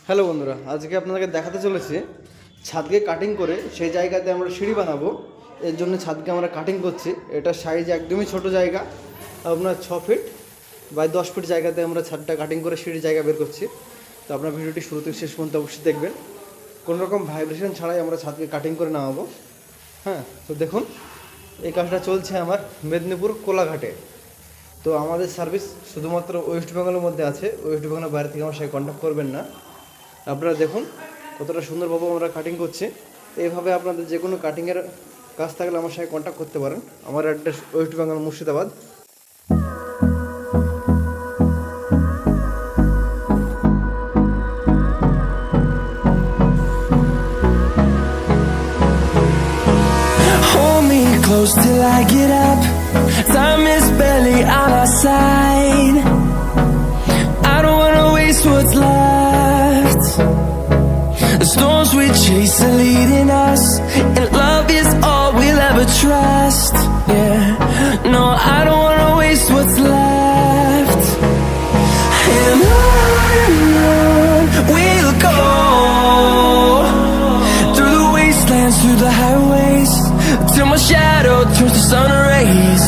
Hello বন্ধুরা, আজকে আপনাদেরকে দেখাতে চলেছি ছাদকে কাটিং করে সেই জায়গাতে আমরা সিঁড়ি বানাবো। এর জন্য ছাদকে আমরা কাটিং করছি। এটা সাইজ একদমই ছোট জায়গা, আপনার 6 ফিট বাই 10 ফিট জায়গাতে আমরা ছাদটা কাটিং করে সিঁড়ি জায়গা বের করছি। তো আপনার ভিডিওটি শুরু থেকে শেষ পর্যন্ত অবশ্যই দেখবেন। কোনো রকম ভাইব্রেশন ছাড়াই আমরা ছাদকে কাটিং করে নামাবো। হ্যাঁ, তো দেখুন এই কাজটা চলছে আমার মেদিনীপুর কোলাঘাটে। তো আমাদের সার্ভিস শুধুমাত্র ওয়েস্ট বেঙ্গলের মধ্যে আছে, ওয়েস্ট বেঙ্গলের বাইরে থেকে আমার সাথে কন্ট্যাক্ট করবেন না। আপনারা দেখুন কতটা সুন্দরভাবে আমরা কাটিং করছি। এইভাবে আপনাদের যে কোনো কাটিংয়ের কাজ থাকলে আমার সাথে কন্ট্যাক্ট করতে পারেন। আমার address West Bengal Murshidabad. Close till I get up. Time is barely on our side. I don't wanna waste what's left. The storms we chase are leading us, and love is all we'll ever trust. Yeah, no, I don't wanna waste what's left. And on we'll go, through the wastelands, through the highways, till my shadow turns to sun rays.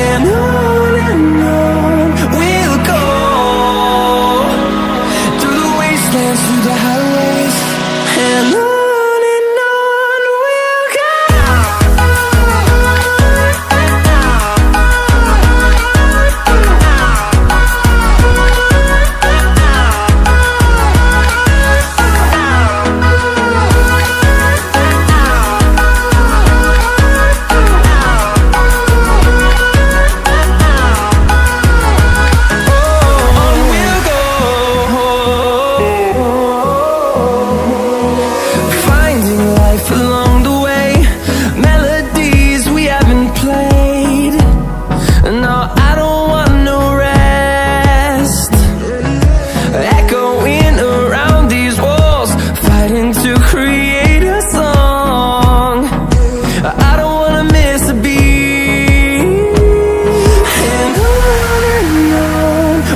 And on we'll go, through the wastelands, through the highways. And on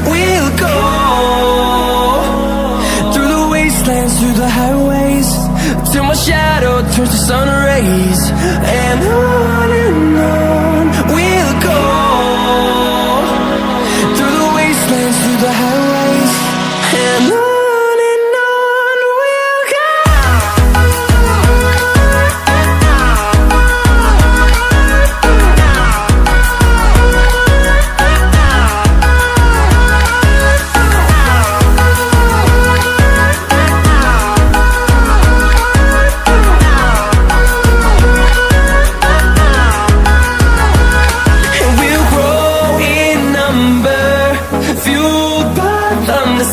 we'll go. Through the highways, till my shadow turns to sun rays. And on we'll go, through the wastelands, through the highways. And on we'll go.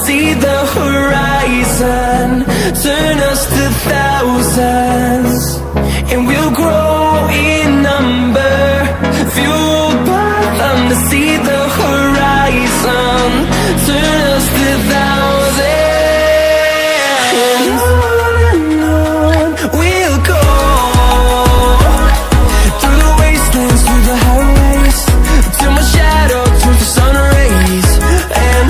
See the horizon, turn us to thousands, and we'll grow in number, fueled by them to see the horizon, turn us to thousands. And on we'll go, through the wastelands, through the highways, till my shadow turns to sun rays. And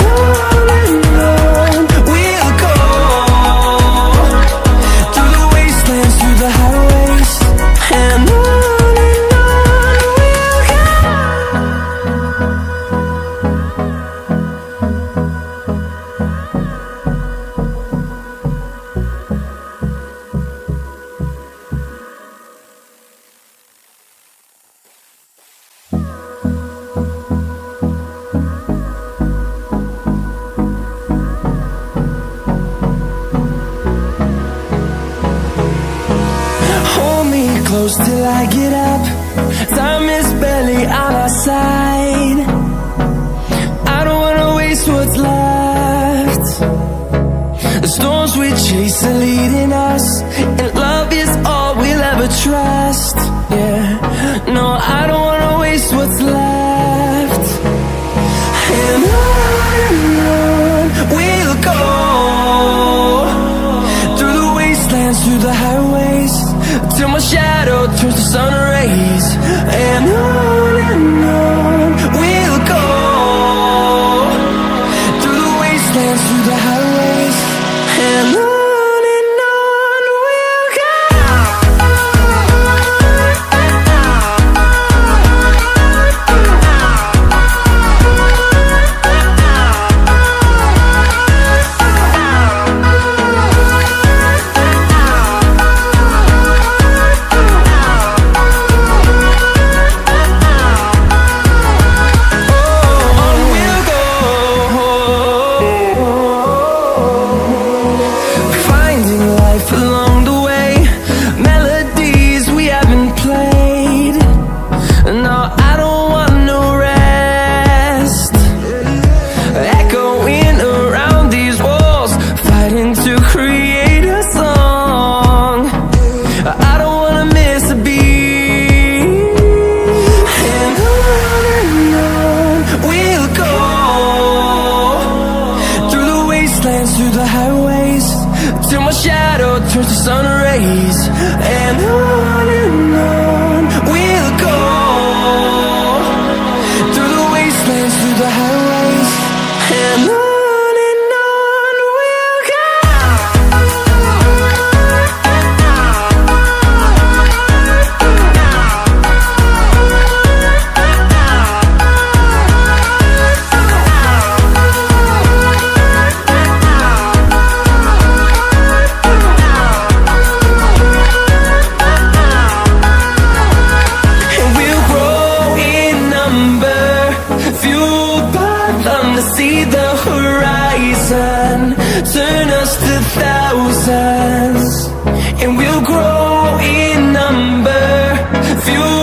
close till I get up. Time is barely on our side. I don't wanna waste what's left. The storms we chase are leading us, and love is all we'll ever trust. Yeah, no, I don't wanna waste what's left. And on we'll go, through the wastelands, through the highways, till my shadow turns to sun rays. And on we'll go, through the wastelands, through the highways. And thousands, and we'll grow in number. Few